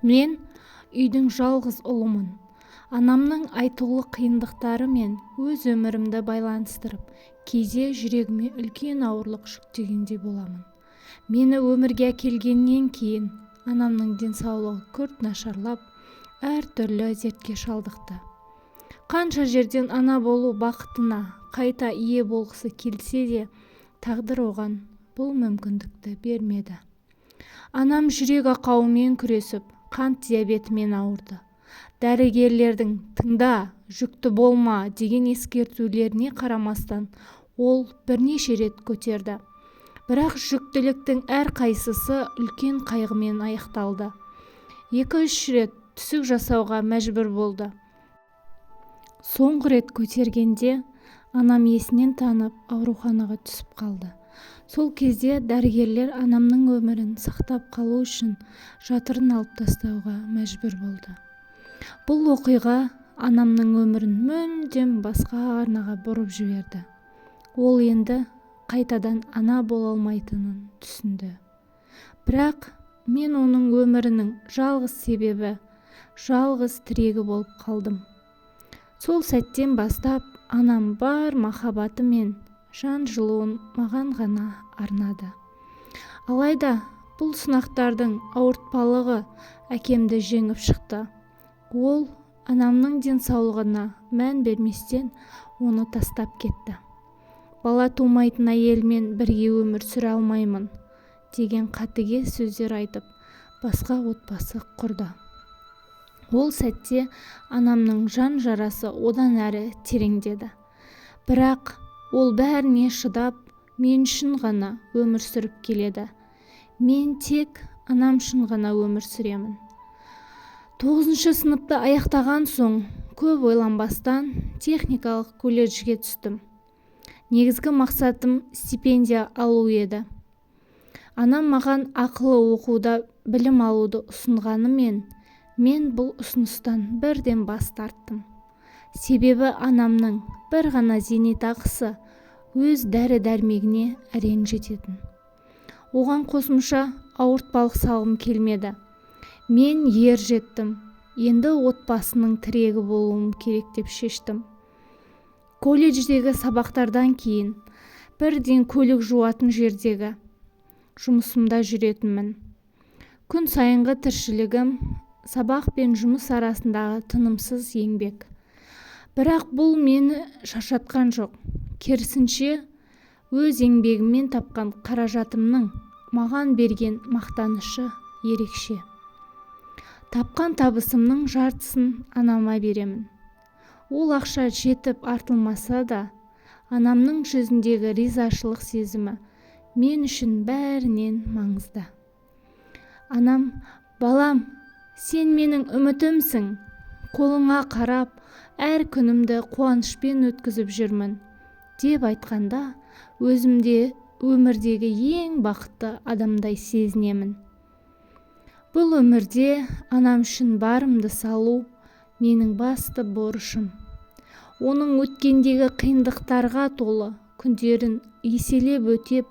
Мен үйдің жалғыз ұлымын. Анамның айтулы қиындықтары мен өз өмірімді байланыстырып, кейде жүрегіме үлкен ауырлық жүктегендей боламын. Мені өмірге әкелгеннен кейін анамның денсаулығы күрт нашарлап, әртүрлі дертке шалдықты. Қанша жерден ана болу бақытына қайта ие болғысы келсе де, тағдыр оған бұл мүмкіндікті бермеді. Анам жүрек ақауымен күресіп, қант диабетімен ауырды. Дәрігерлердің «тыңда, жүкті болма» деген ескертулеріне қарамастан, ол бірнеше рет көтерді. Бірақ жүктіліктің әр қайсысы үлкен қайғымен аяқталды. 2-3 рет түсік жасауға мәжбүр болды. Соңғы рет көтергенде анам есінен танып ауруханаға түсіп қалды. Сол кезде дәрігерлер анамның өмірін сақтап қалу үшін жатырын алып тастауға мәжбүр болды. Бұл оқиға анамның өмірін мүлдем басқа арнаға бұрып жіберді. Ол енді қайтадан ана бола алмайтынын түсінді. Бірақ мен оның өмірінің жалғыз себебі, жалғыз тірегі болып қалдым. Сол сәттен бастап анам бар махаббаты мен жан жылуын маған ғана арнады. Алайда бұл сынақтардың ауыртпалығы әкемді жеңіп шықты. Ол анамның денсаулығына мән берместен оны тастап кетті. Бала тумайтын әйелмен бірге өмір сүре алмаймын деген қатыгез сөздер айтып, басқа отбасы құрды. Ол сәтте анамның жан жарасы одан әрі тереңдеді. Бірақ ол бәріне шыдап, мен үшін ғана өмір сүріп келеді. Мен тек анам үшін ғана өмір сүремін. 9 сыныпты аяқтаған соң, көп ойланбастан техникалық колледжге түстім. Негізгі мақсатым стипендия алу еді. Анам маған ақылы оқуда білім алуды ұсынғанымен, мен бұл ұсыныстан бірден бас тарттым. Себебі анамның бір ғана зейнетақысы өз дәрі-дәрмегіне әрең жететін. Оған қосымша ауыртпалық салғым келмеді. Мен ер жеттім. Енді отбасының тірегі болуым керек деп шештім. Колледждегі сабақтардан кейін бірден көлік жуатын жердегі жұмысымда жүретінмін. Күн сайынғы тіршілігім сабақ пен жұмыс арасындағы тынымсыз еңбек. Бірақ бұл мені шаршатқан жоқ. Керісінше, өз еңбегіммен тапқан қаражатымның маған берген мақтанышы ерекше. Тапқан табысымның жартысын анама беремін. Ол ақша жетіп артылмаса да, анамның жүзіндегі ризашылық сезімі мен үшін бәрінен маңызды. Анам, балам, сен менің үмітімсің. Қолыңа қарап, әр күнімді қуанышпен өткізіп жүрмін, деп айтқанда, өзімде өмірдегі ең бақытты адамдай сезінемін. Бұл өмірде анам үшін барымды салу менің басты борышым. Оның өткендегі қиындықтарға толы күндерін еселеп өтеп,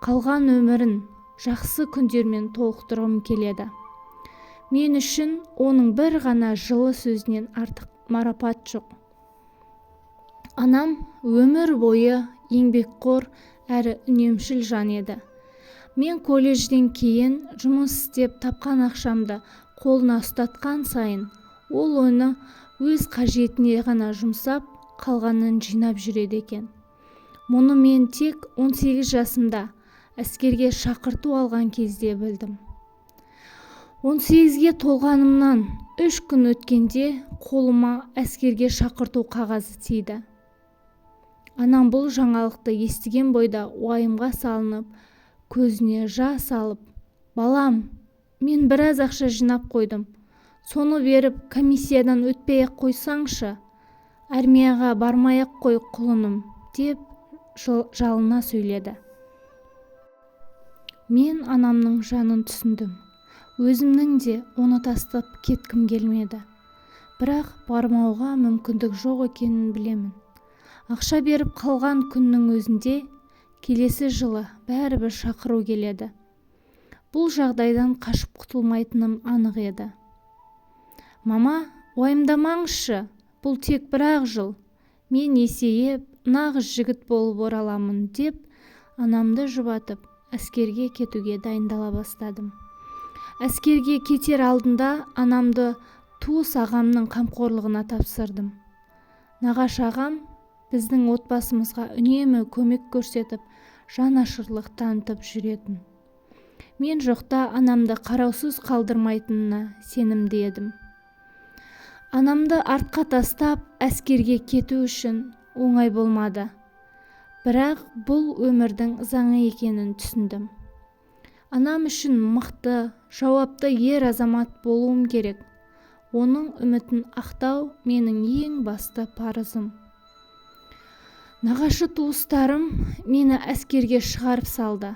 қалған өмірін жақсы күндермен толықтырғым келеді. Мен үшін оның бір ғана жылы сөзінен артық марапат жоқ. Анам өмір бойы еңбекқор әрі үнемшіл жан еді. Мен колледжден кейін жұмыс істеп тапқан ақшамды қолына ұстатқан сайын, ол оны өз қажетіне ғана жұмсап, қалғанын жинап жүреді екен. Мұны мен тек 18 жасымда әскерге шақырту алған кезде білдім. 18-ге толғанымнан 3 күн өткенде қолыма әскерге шақырту қағазы тиді. Анам бұл жаңалықты естіген бойда уайымға салынып, көзіне жас алып, балам, мен біраз ақша жинап қойдым. Соны беріп, комиссиядан өтпей-ақ қойсаңшы, армияға бармай-ақ қой құлыным, деп жалына сөйледі. Мен анамның жанын түсіндім. Өзімнің де оны тастап кеткім келмеді. Бірақ бармауға мүмкіндік жоқ екенін білемін. Ақша беріп қалған күннің өзінде келесі жылы бәрібір шақыру келеді. Бұл жағдайдан қашып құтылмайтыным анық еді. Мама, уайымдамаңызшы, бұл тек бір-ақ жыл. Мен есейіп, нағыз жігіт болып ораламын деп, анамды жұбатып, әскерге кетуге дайындала бастадым. Әскерге кетер алдында анамды туыс ағамның қамқорлығына тапсырдым. Нағашы ағам біздің отбасымызға үнемі көмек көрсетіп, жанашырлық танытып жүретін. Мен жоқта анамды қараусыз қалдырмайтынына сенімді едім. Анамды артқа тастап әскерге кету үшін оңай болмады. Бірақ бұл өмірдің заңы екенін түсіндім. Анам үшін мықты, жауапты ер азамат болуым керек. Оның үмітін ақтау менің ең басты парызым. Нағашы туыстарым мені әскерге шығарып салды.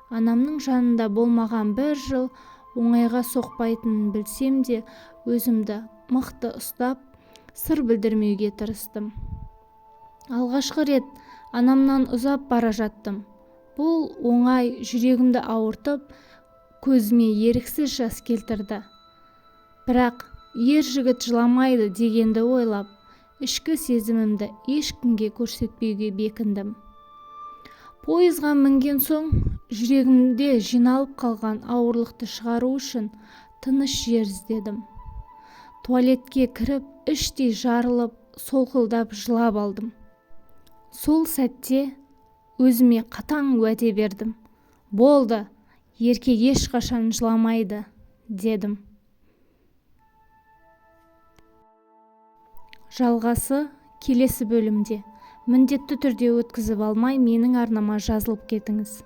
Анамның жанында болмаған бір жыл оңайға соқпайтынын білсем де, өзімді мықты ұстап, сыр білдірмеуге тырыстым. Алғашқы рет анамнан ұзап бара жаттым. Бұл оңай жүрегімді ауыртып, көзіме еріксіз жас келтірді. Бірақ ер жігіт жыламайды дегенді ойлап, ішкі сезімімді ешкімге көрсетпеуге бекіндім. Пойызға мінген соң, жүрегімде жиналып қалған ауырлықты шығару үшін тыныш жер іздедім. Туалетке кіріп, іштей жарылып, солқылдап жылап алдым. Сол сәтте өзіме қатаң уәде бердім. Болды, еркек ешқашан жыламайды, дедім. Жалғасы келесі бөлімде. Міндетті түрде өткізіп алмай, менің арнама жазылып кетіңіз.